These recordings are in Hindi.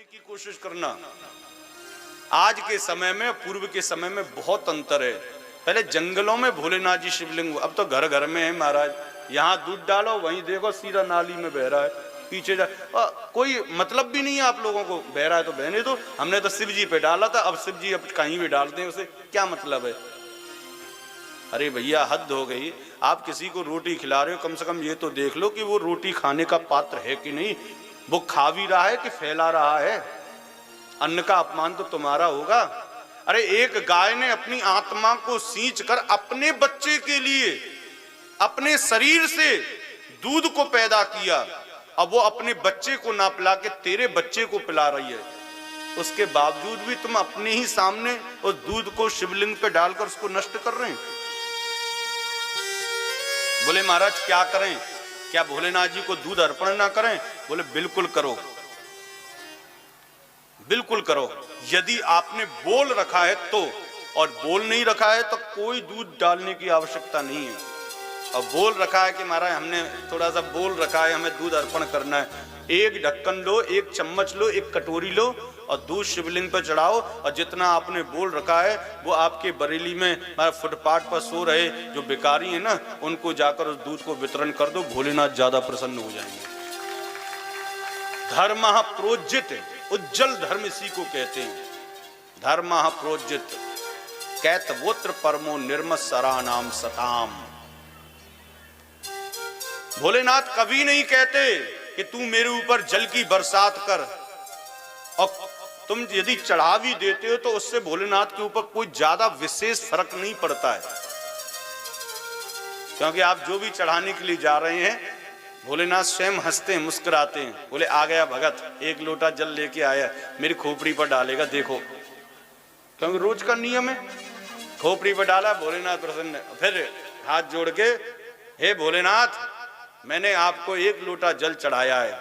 समझने की कोशिश करना। आज के समय में पूर्व के समय में बहुत अंतर है। पहले जंगलों में भोलेनाथ जी शिवलिंग, अब तो घर घर में है महाराज। यहाँ दूध डालो वहीं देखो सीधा नाली में बह रहा है, पीछे जा कोई मतलब भी नहीं है आप लोगों को, बह रहा है तो बहने दो। हमने तो शिव जी पे डाला था, अब शिव जी अब कहीं भी डालते हैं, उसे क्या मतलब है। अरे भैया हद हो गई। आप किसी को रोटी खिला रहे हो, कम से कम ये तो देख लो कि वो रोटी खाने का पात्र है कि नहीं, वो खा भी रहा है कि फैला रहा है। अन्न का अपमान तो तुम्हारा होगा। अरे एक गाय ने अपनी आत्मा को सींच कर अपने बच्चे के लिए अपने शरीर से दूध को पैदा किया, अब वो अपने बच्चे को ना पिला के तेरे बच्चे को पिला रही है। उसके बावजूद भी तुम अपने ही सामने उस दूध को शिवलिंग पे डालकर उसको नष्ट कर रहे हैं। बोले महाराज क्या करें, क्या भोलेनाथ जी को दूध अर्पण ना करें? बोले बिल्कुल करो, बिल्कुल करो, यदि आपने बोल रखा है तो। और बोल नहीं रखा है तो कोई दूध डालने की आवश्यकता नहीं है। और बोल रखा है कि महाराज हमने थोड़ा सा बोल रखा है, हमें दूध अर्पण करना है, एक ढक्कन लो, एक चम्मच लो, एक कटोरी लो और दूध शिवलिंग पर चढ़ाओ। और जितना आपने बोल रखा है वो आपके बरेली में फुटपाथ पर सो रहे जो भिखारी है ना, उनको जाकर उस दूध को वितरण कर दो, भोलेनाथ ज्यादा प्रसन्न हो जाएंगे। धर्म प्रोज्जित, उज्जवल धर्म इसी को कहते हैं। धर्म प्रोज्जित कैतवोत्र परमो निर्मत्सरा नाम सताम। भोलेनाथ कभी नहीं कहते कि तू मेरे ऊपर जल की बरसात कर, और तुम यदि चढ़ा भी देते हो तो उससे भोलेनाथ के ऊपर कोई ज्यादा विशेष फर्क नहीं पड़ता है, क्योंकि आप जो भी चढ़ाने के लिए जा रहे हैं भोलेनाथ स्वयं हंसते हैं, मुस्कुराते हैं। बोले आ गया भगत, एक लोटा जल लेके आया, मेरी खोपड़ी पर डालेगा, देखो, क्योंकि रोज का नियम है। खोपड़ी पर डाला, भोलेनाथ प्रसन्न, फिर हाथ जोड़ के हे भोलेनाथ मैंने आपको एक लोटा जल चढ़ाया है।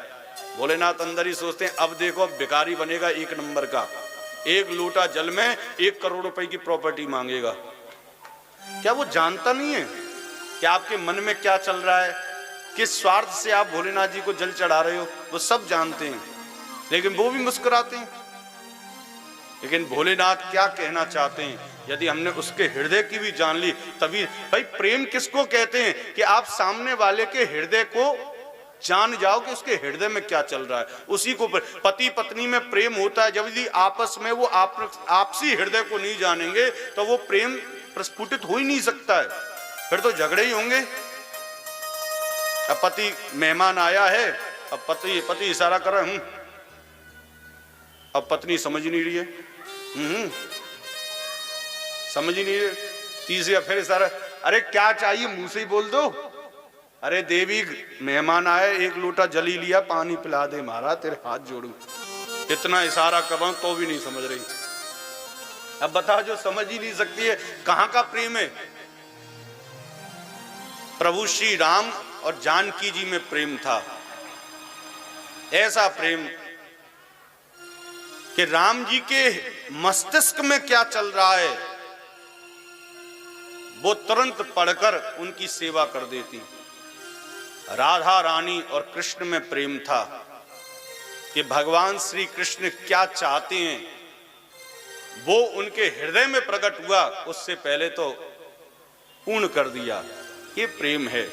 भोलेनाथ अंदर ही सोचते हैं अब देखो भिखारी बनेगा एक नंबर का, एक लोटा जल में 1 करोड़ रुपए की प्रॉपर्टी मांगेगा। क्या वो जानता नहीं है कि आपके मन में क्या चल रहा है, किस स्वार्थ से आप भोलेनाथ जी को जल चढ़ा रहे हो? वो सब जानते हैं, लेकिन वो भी मुस्कुराते हैं। लेकिन भोलेनाथ क्या कहना चाहते हैं यदि हमने उसके हृदय की भी जान ली तभी। भाई प्रेम किसको कहते हैं कि आप सामने वाले के हृदय को जान जाओ कि उसके हृदय में क्या चल रहा है, उसी को। पति पत्नी में प्रेम होता है, जब यदि आपस में वो आपसी हृदय को नहीं जानेंगे तो वो प्रेम प्रस्फुटित हो ही नहीं सकता है, फिर तो झगड़े ही होंगे। अब पति मेहमान आया है, अब पति इशारा कर रहा है, अब पत्नी समझ नहीं रही है, समझ ही नहीं रही, तीसरा फिर इशारा, अरे क्या चाहिए मुंह से ही बोल दो। अरे देवी मेहमान आए, एक लोटा जल ही लिया, पानी पिला दे महाराज, तेरे हाथ जोड़ू। इतना इशारा कर रहा हूं तो भी नहीं समझ रही। अब बता, जो समझ ही नहीं सकती है कहां का प्रेम है। प्रभु श्री राम और जानकी जी में प्रेम था, ऐसा प्रेम कि राम जी के मस्तिष्क में क्या चल रहा है वो तुरंत पढ़कर उनकी सेवा कर देती। राधा रानी और कृष्ण में प्रेम था कि भगवान श्री कृष्ण क्या चाहते हैं वो उनके हृदय में प्रकट हुआ, उससे पहले तो पूर्ण कर दिया। ये प्रेम है।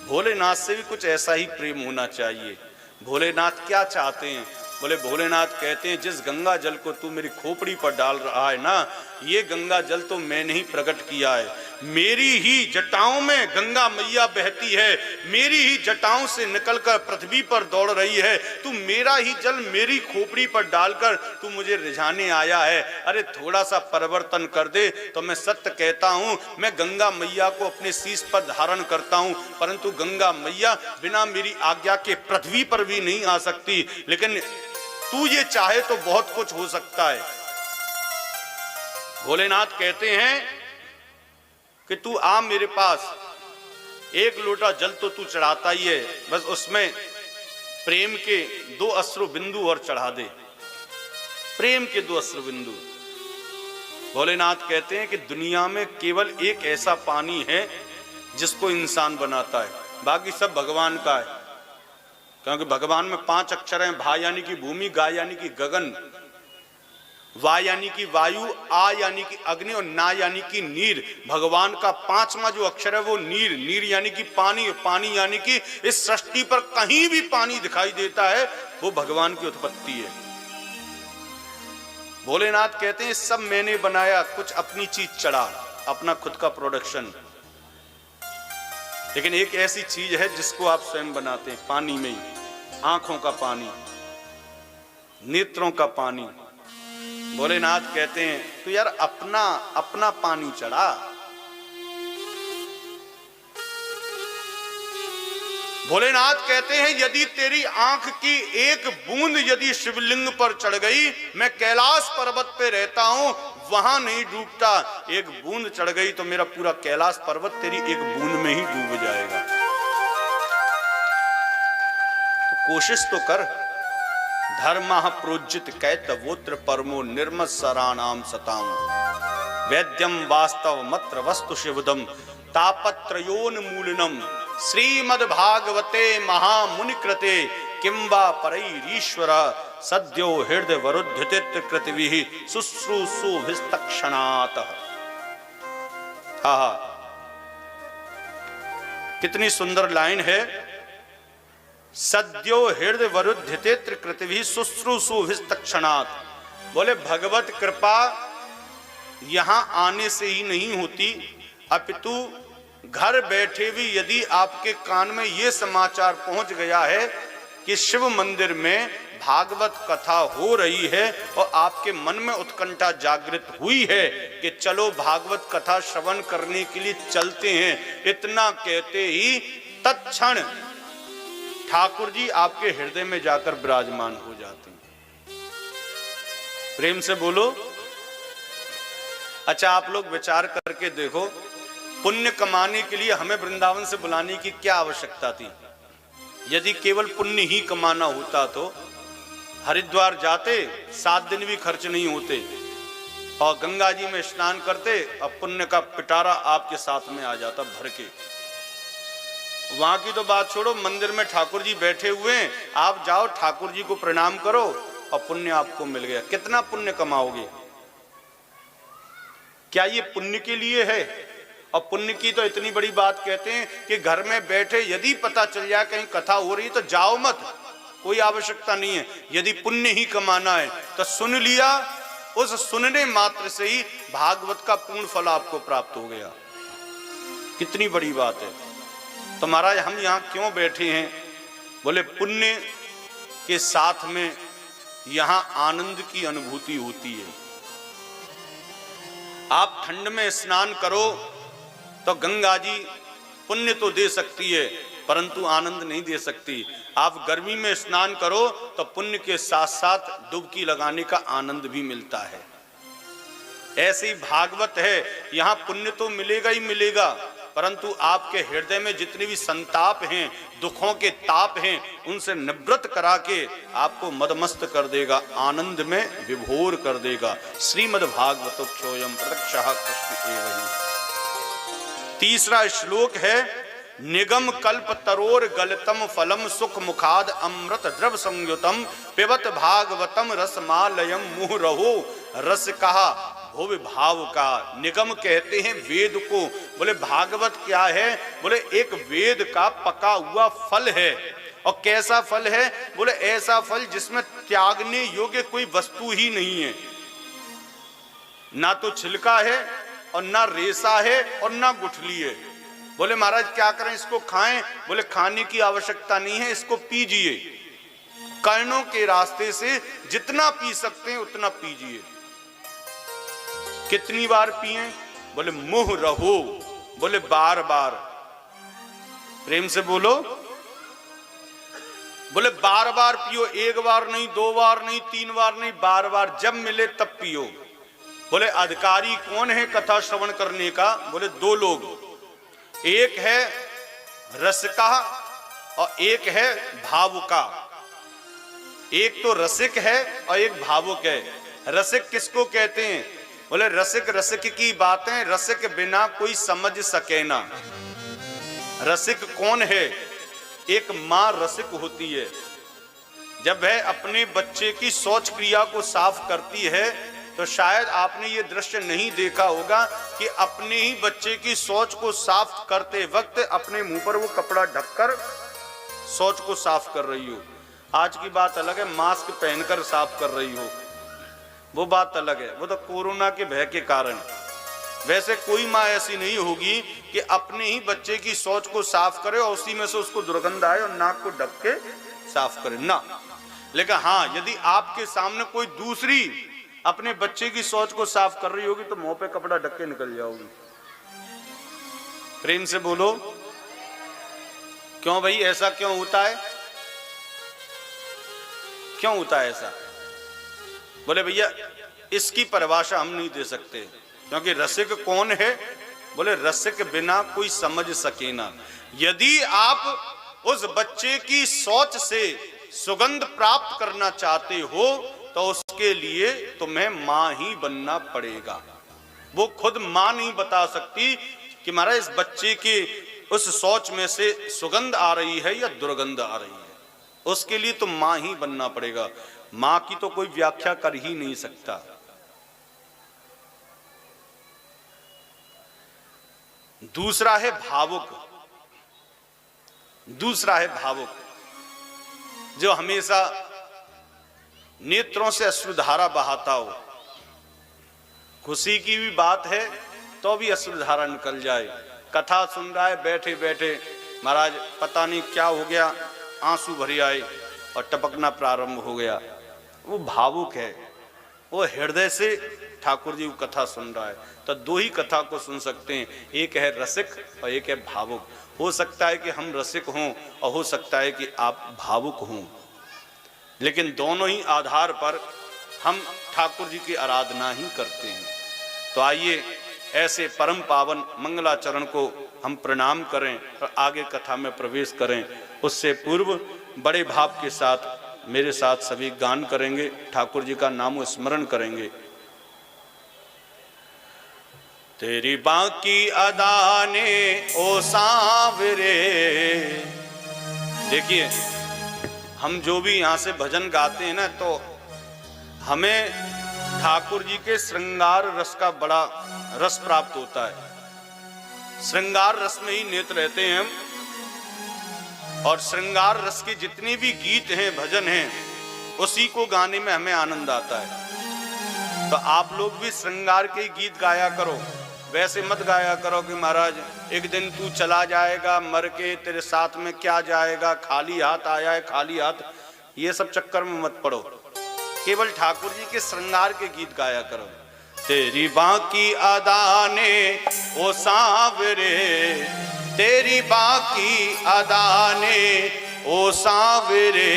भोलेनाथ से भी कुछ ऐसा ही प्रेम होना चाहिए। भोलेनाथ क्या चाहते हैं? बोले भोलेनाथ कहते हैं जिस गंगा जल को तू मेरी खोपड़ी पर डाल रहा है ना, ये गंगा जल तो मैंने ही प्रकट किया है। मेरी ही जटाओं में गंगा मैया बहती है, मेरी ही जटाओं से निकलकर पृथ्वी पर दौड़ रही है। तू मेरा ही जल मेरी खोपड़ी पर डालकर तू मुझे रिझाने आया है। अरे थोड़ा सा परिवर्तन कर दे तो मैं सत्य कहता हूं, मैं गंगा मैया को अपने शीश पर धारण करता हूं, परंतु गंगा मैया बिना मेरी आज्ञा के पृथ्वी पर भी नहीं आ सकती। लेकिन तू ये चाहे तो बहुत कुछ हो सकता है। भोलेनाथ कहते हैं कि तू आ मेरे पास, एक लोटा जल तो तू चढ़ाता ही है, बस उसमें प्रेम के 2 अश्रु बिंदु और चढ़ा दे, प्रेम के 2 अश्रु बिंदु। भोलेनाथ कहते हैं कि दुनिया में केवल एक ऐसा पानी है जिसको इंसान बनाता है, बाकी सब भगवान का है। क्योंकि भगवान में 5 अक्षर हैं। भा यानी कि भूमि, गा यानी कि गगन, वा यानी कि वायु, आ यानी कि अग्नि और ना यानी कि नीर। भगवान का 5वां जो अक्षर है वो नीर, नीर यानी कि पानी, पानी यानी कि इस सृष्टि पर कहीं भी पानी दिखाई देता है वो भगवान की उत्पत्ति है। भोलेनाथ कहते हैं सब मैंने बनाया, कुछ अपनी चीज चढ़ा, अपना खुद का प्रोडक्शन। लेकिन एक ऐसी चीज है जिसको आप स्वयं बनाते हैं, पानी में ही, आंखों का पानी, नेत्रों का पानी। भोलेनाथ कहते हैं तो यार अपना पानी चढ़ा। भोलेनाथ कहते हैं यदि तेरी आंख की एक बूंद यदि शिवलिंग पर चढ़ गई, मैं कैलाश पर्वत पे रहता हूं, वहां नहीं डूबता। एक बूंद चढ़ गई तो मेरा पूरा कैलाश पर्वत तेरी एक बूंद में ही डूब जाएगा। तो कोशिश तो कर। धर्म प्रोज्जित कैतवोत्र परमो निर्मत्सराणाम सताम वैद्यम वास्तव मत्र वस्तु शिवदम तापत्रयोन्मूलनम श्रीमद्भागवते महामुनिकृते किंबा परैरीश्वर सद्यो हृदय वरुद्धित कृतिभिः शुश्रूषुभिस्तक्षणात्। हा, कितनी सुंदर लाइन है। सद्यो हृदय वरुद्धित कृतिभिः शुश्रूषुभिस्तक्षणात्। बोले भगवत कृपा यहां आने से ही नहीं होती, अपितु घर बैठे भी यदि आपके कान में यह समाचार पहुंच गया है कि शिव मंदिर में भागवत कथा हो रही है और आपके मन में उत्कंठा जागृत हुई है कि चलो भागवत कथा श्रवण करने के लिए चलते हैं, इतना कहते ही तत्क्षण ठाकुर जी आपके हृदय में जाकर विराजमान हो जाते हैं। प्रेम से बोलो। अच्छा, आप लोग विचार करके देखो, पुण्य कमाने के लिए हमें वृंदावन से बुलाने की क्या आवश्यकता थी? यदि केवल पुण्य ही कमाना होता तो हरिद्वार जाते, 7 दिन भी खर्च नहीं होते और गंगा जी में स्नान करते और पुण्य का पिटारा आपके साथ में आ जाता भर के। वहां की तो बात छोड़ो, मंदिर में ठाकुर जी बैठे हुए हैं, आप जाओ ठाकुर जी को प्रणाम करो और पुण्य आपको मिल गया। कितना पुण्य कमाओगे? क्या ये पुण्य के लिए है? और पुण्य की तो इतनी बड़ी बात कहते हैं कि घर में बैठे यदि पता चल जाए कहीं कथा हो रही तो जाओ मत, कोई आवश्यकता नहीं है। यदि पुण्य ही कमाना है तो सुन लिया, उस सुनने मात्र से ही भागवत का पूर्ण फल आपको प्राप्त हो गया। कितनी बड़ी बात है। तो महाराज हम यहाँ क्यों बैठे हैं? बोले पुण्य के साथ में यहाँ आनंद की अनुभूति होती है। आप ठंड में स्नान करो तो गंगा जी पुण्य तो दे सकती है परंतु आनंद नहीं दे सकती। आप गर्मी में स्नान करो तो पुण्य के साथ साथ डुबकी लगाने का आनंद भी मिलता है। ऐसे ही भागवत है, यहाँ पुण्य तो मिलेगा ही मिलेगा परंतु आपके हृदय में जितने भी संताप हैं, दुखों के ताप हैं, उनसे निवृत्त करा के आपको मदमस्त कर देगा, आनंद में विभोर कर देगा। श्रीमद् भागवतोक्षोयम प्रत्यक्षः कृष्ण एव हि। तीसरा श्लोक है, निगम कल्प तरोर गलतम फलम सुख मुखाद अमृत द्रव संयुतम पिबत भागवतम रसमालयम मुह रहो रस कहा भुव भाव का। निगम कहते हैं वेद को। बोले भागवत क्या है? बोले एक वेद का पका हुआ फल है। और कैसा फल है? बोले ऐसा फल जिसमें त्यागने योग्य कोई वस्तु ही नहीं है, ना तो छिलका है और ना रेसा है और ना गुठली है। बोले महाराज क्या करें, इसको खाएं? बोले खाने की आवश्यकता नहीं है, इसको पीजिए। कर्णों के रास्ते से जितना पी सकते हैं उतना पीजिए। कितनी बार पिए? बोले मुह रहो, बोले बार बार। प्रेम से बोलो। बोले बार बार पियो, एक बार नहीं, 2 बार नहीं, 3 बार नहीं, बार बार, जब मिले तब पियो। बोले अधिकारी कौन है कथा श्रवण करने का? बोले 2 लोग, एक है रसिका और एक है भावुका। एक तो रसिक है और एक भावुक है। रसिक किसको कहते हैं? बोले रसिक रसिक की बातें रसिक बिना कोई समझ सके ना। रसिक कौन है? एक मां रसिक होती है। जब वह अपने बच्चे की शौच क्रिया को साफ करती है तो शायद आपने ये दृश्य नहीं देखा होगा कि अपने ही बच्चे की शौच को साफ करते वक्त अपने मुंह पर वो कपड़ा ढककर शौच को साफ कर रही हो। आज की बात अलग है, मास्क पहनकर साफ कर रही हो, वो बात अलग है, वो तो कोरोना के भय के कारण। वैसे कोई माँ ऐसी नहीं होगी कि अपने ही बच्चे की शौच को साफ करे और उसी में से उसको दुर्गंध आए और नाक को ढक के साफ करे ना। लेकिन हाँ, यदि आपके सामने कोई दूसरी अपने बच्चे की शौच को साफ कर रही होगी तो मुंह पे कपड़ा ढक के निकल जाओगी। प्रेम से बोलो, क्यों भाई ऐसा क्यों होता है? क्यों होता है ऐसा? बोले भैया इसकी परिभाषा हम नहीं दे सकते, क्योंकि रसिक कौन है? बोले रसिक बिना कोई समझ सके ना। यदि आप उस बच्चे की शौच से सुगंध प्राप्त करना चाहते हो तो उसके लिए तुम्हें मां ही बनना पड़ेगा। वो खुद मां नहीं बता सकती कि हमारा इस बच्चे के उस शौच में से सुगंध आ रही है या दुर्गंध आ रही है, उसके लिए तो मां ही बनना पड़ेगा। मां की तो कोई व्याख्या कर ही नहीं सकता। दूसरा है भावुक। दूसरा है भावुक, जो हमेशा नेत्रों से अश्रुधारा बहाता हो। खुशी की भी बात है तो भी अश्रुधारा निकल जाए। कथा सुन रहा है बैठे बैठे, महाराज पता नहीं क्या हो गया, आंसू भरी आए और टपकना प्रारंभ हो गया। वो भावुक है, वो हृदय से ठाकुर जी की कथा सुन रहा है। तो दो ही कथा को सुन सकते हैं, एक है रसिक और एक है भावुक। हो सकता है कि हम रसिक हों और हो सकता है कि आप भावुक हों, लेकिन दोनों ही आधार पर हम ठाकुर जी की आराधना ही करते हैं। तो आइए ऐसे परम पावन मंगलाचरण को हम प्रणाम करें और आगे कथा में प्रवेश करें। उससे पूर्व बड़े भाव के साथ मेरे साथ सभी गान करेंगे, ठाकुर जी का नाम स्मरण करेंगे। तेरी बाकी अदा ने ओ सांवरे। देखिए हम जो भी यहाँ से भजन गाते हैं ना, तो हमें ठाकुर जी के श्रृंगार रस का बड़ा रस प्राप्त होता है। श्रृंगार रस में ही नेत रहते हैं हम, और श्रृंगार रस के जितने भी गीत हैं, भजन हैं, उसी को गाने में हमें आनंद आता है। तो आप लोग भी श्रृंगार के गीत गाया करो। वैसे मत गाया करो कि महाराज एक दिन तू चला जाएगा मर के, तेरे साथ में क्या जाएगा, खाली हाथ आया है खाली हाथ, ये सब चक्कर में मत पड़ो। केवल ठाकुर जी के श्रृंगार के गीत गाया करो। तेरी बाकी अदा ने ओ सांवरे, तेरी बाकी अदा ने ओ सांवरे,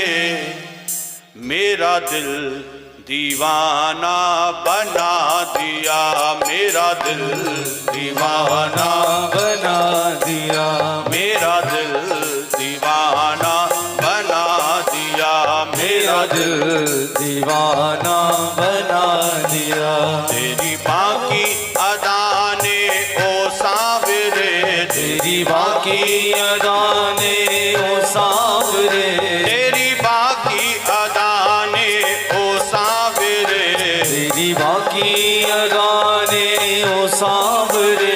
मेरा दिल दीवाना बना दिया, मेरा दिल दीवाना बना दिया, मेरा दिल दीवाना बना दिया, मेरा दिल दीवाना बना दिया। तेरी बाकी अदा ने ओ सांवरे, तेरी बाकी अदा ने ओ सांवरे, तेरी बाकी अदा ने ओ सांवरे, तेरी बाकी अदा ने ओ सांवरे,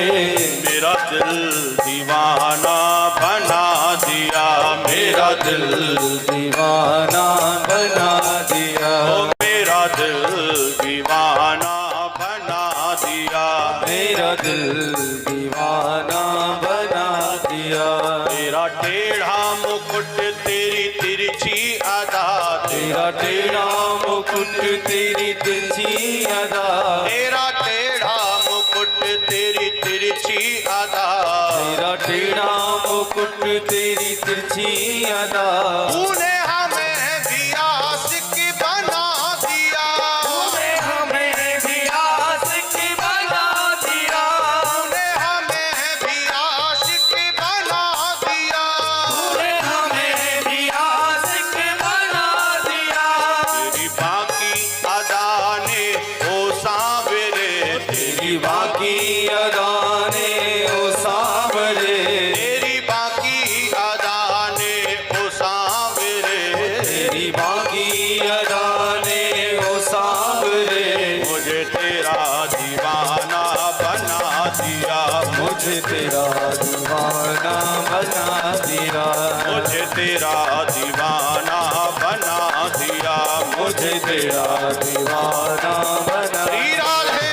मेरा दिल दीवाना बना दिया, मेरा दिल दीवाना बना दिया, मेरा दिल दीवाना बना दिया, मेरा दिल दीवाना बना दिया। तेरा टेढ़ा मुकुट तेरी तिरछी अदा, तेरा टेढ़ा मुकुट तेरी तिरछी अदा, तेरा टेढ़ा मुकुट तेरी तिरछी अदा, तेरा टेढ़ा मुकुट तेरी तिरछी अदा, तूने हमें भी आशिक बना दिया, तूने हमें भी आशिक बना दिया, तूने हमें भी आशिक बना दिया, तूने हमें भी आशिक बना दिया। तेरी बाकी अदा ने ओ सांवरे, तेरी बाकी अदा ने ओ सांवरे, तेरी बाकी अदा ने बना दिया, मुझे तेरा दीवाना बना दिया, मुझे तेरा दीवाना बना। श्री राधे।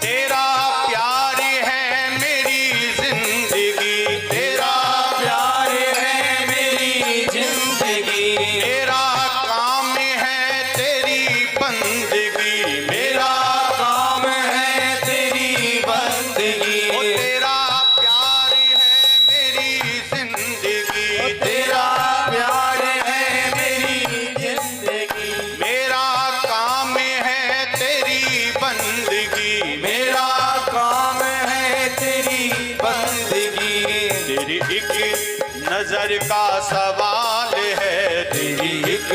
तेरा प्यार है मेरी जिंदगी, तेरा प्यार है मेरी जिंदगी, मेरा काम है तेरी बंदगी, मेरा काम है तेरी बंदगी। ओ तेरा प्यार है मेरी जिंदगी, तेरा प्यार है मेरी जिंदगी, मेरा काम है तेरी बंदगी, मेरा काम है तेरी बंदगी। तेरी एक नजर का सवाल है, तेरी एक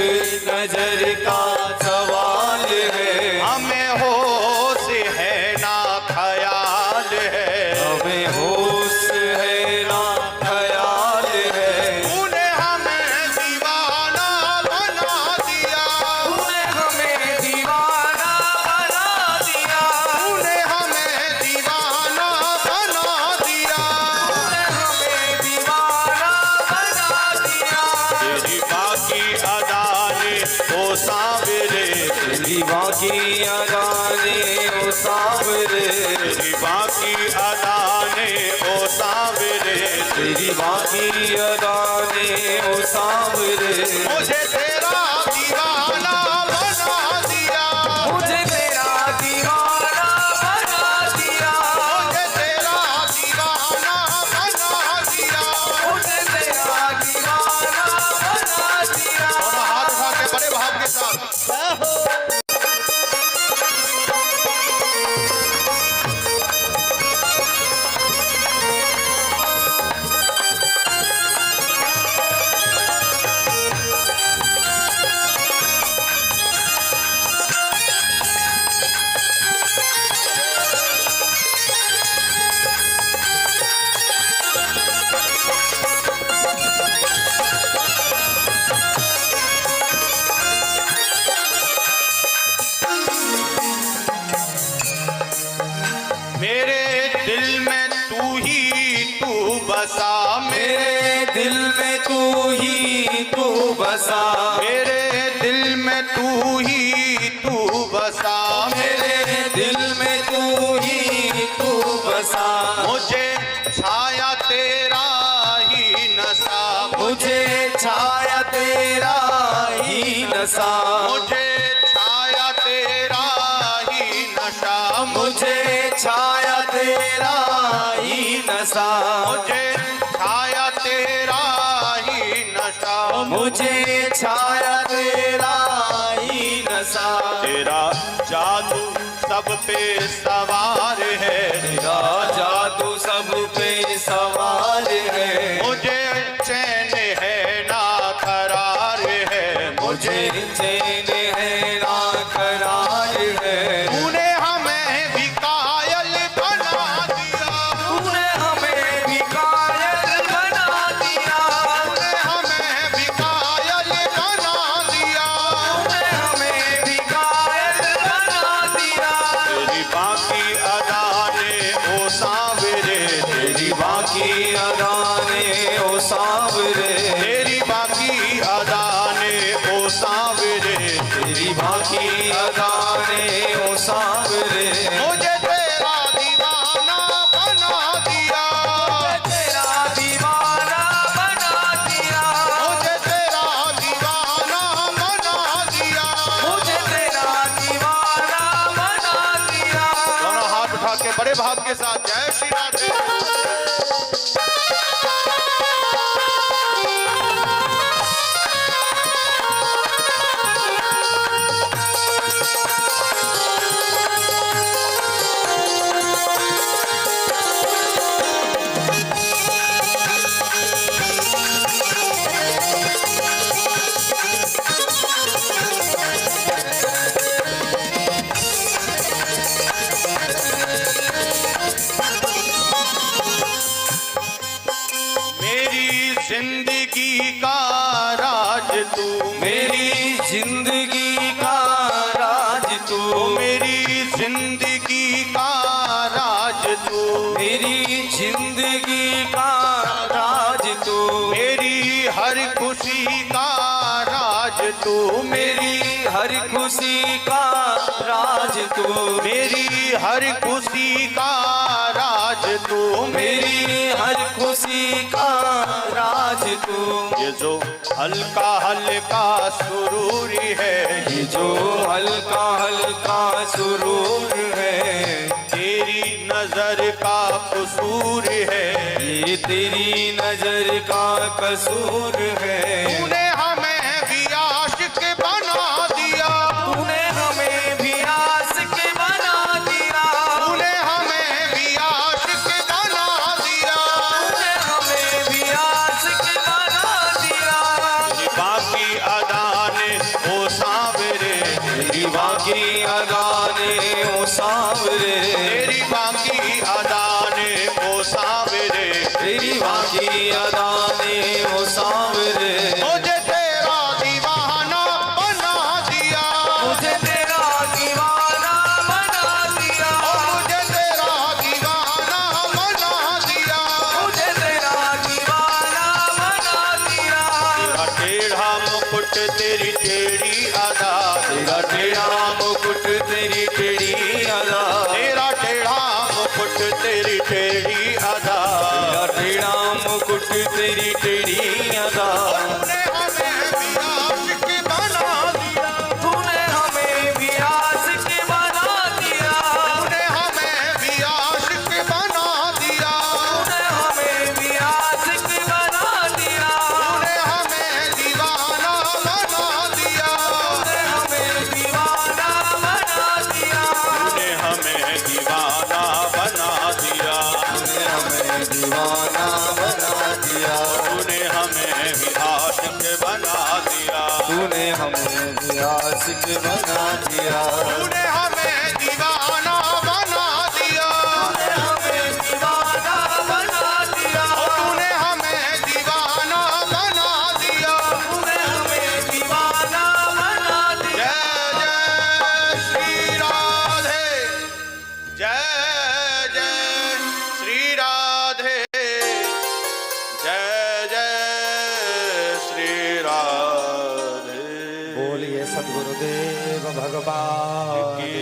नजर का सवाल है, हमें होश है ना ख्याल है, हमें होश है ना ख्याल है। तूने हमें दीवाना बना दिया, तूने हमें दीवाना बना दिया, तूने हमें दीवाना बना दिया, तूने हमें दीवाना बना दिया। तेरी बाकी अदा ने ओ सांवरे, तेरी बाकी अदाने ओ सांवरे, तेरी बाकी अदा ने ओ सांवरे, तेरी बाकी अदाने ओ सांवरे। मुझे तेरा दीवाना बना दिया, मुझे तेरा दीवाना बना दिया, मुझे तेरा दीवाना बना दिया। मुझे तेरा दीवाना बना दिया। दोनों हाथ उठा के बड़े भाव के साथ मेरे दिल में तू ही तू बसा, मेरे दिल में तू ही तू बसा, मेरे दिल में तू ही तू बसा, मेरे दिल में तू ही तू बसा। मुझे छाया तेरा ही नशा, मुझे छाया तेरा ही नशा, मुझे छाया तेरा ही नशा, मुझे छाया तेरा ही नशा, मुझे छाया तेरा ही नशा, मुझे छाया तेरा ही नशा। तेरा जादू सब पे सवार है, तेरा जादू सब पे सवार है, मुझे चैन है ना करार है, मुझे चैन है ना करार है। तूने हमें भी कायल बना दिया, तूने हमें भी कायल बना दिया, तूने हमें भी कायल बना दिया, तूने हमें भी कायल बना दिया। तेरी बाकी अदा ने ओ सांवरे, तेरी बाकी अदाने ओ सांवरे, तेरी बाकी अदा ने ओ सांवरे, तेरी बाकी अदाने ओ सांवरे। मुझे तेरा दीवाना बना दिया, तेरा दीवाना बना दिया, मुझे तेरा दीवाना बना दिया। मुझे तेरा दीवाना बना दिया। दोनों हाथ उठा के बड़े भाव के साथ जय श्री राधे। तू, मेरी जिंदगी का राज तू, मेरी हर खुशी का राज तू, मेरी हर खुशी का राज तू, मेरी हर खुशी का राज तू, मेरी हर खुशी का राज तू। ये जो हल्का हल्का सुरूर है, ये जो हल्का हल्का सुरूर है, तेरी नजर का कसूर है, ये तेरी नजर का कसूर है। तूने हमें भी आशिक बना दिया, तूने हमें भी आशिक बना दिया, तूने हमें भी आशिक बना दिया, तूने हमें भी आशिक बना दिया। तेरी बाकी अदाने ओ सांवरे, तेरी बाकी अदाने ओ सांवरे, तेरी बाकी अदाने ओ सांवरे, तेरी बाकी अदाने ओ सांवरे। मुझे तेरा दीवाना बना दिया, मुझे तेरा दीवाना बना दिया, मुझे तेरा दीवाना बना दिया, मुझे तेरा दीवाना बना दिया। तेरा टेढ़ा मुकुट तेरी टेढ़ी अदा, तेरा टेढ़ा मुकुट तेरी टेढ़ी अदा, तेरा टेढ़ा मुकुट तेरी टेढ़ी अदा, तेरा टेढ़ा मुकुट तेरी टेढ़ी अदा। तूने हमें भी आशिक बना दिया, तूने हमें भी आशिक बना दिया, तूने हमें भी आशिक बना दिया, तूने हमें भी आशिक बना दिया, तूने हमें दीवाना बना दिया, तूने हमें दीवाना बना दिया, तूने हमें दीवाना बना दिया, तूने हमें भी आशिक बना दिया, तूने हमें भी आशिक बना दिया, तूने हमें दीवाना बना दिया, तूने हमें दीवाना बना दिया, तूने हमें दीवाना बना दिया। तूने हमें दीवाना बना दिया। जय जय श्री राधे, जय जय श्री राधे। बोलिए सद्गुरुदेव भगवान की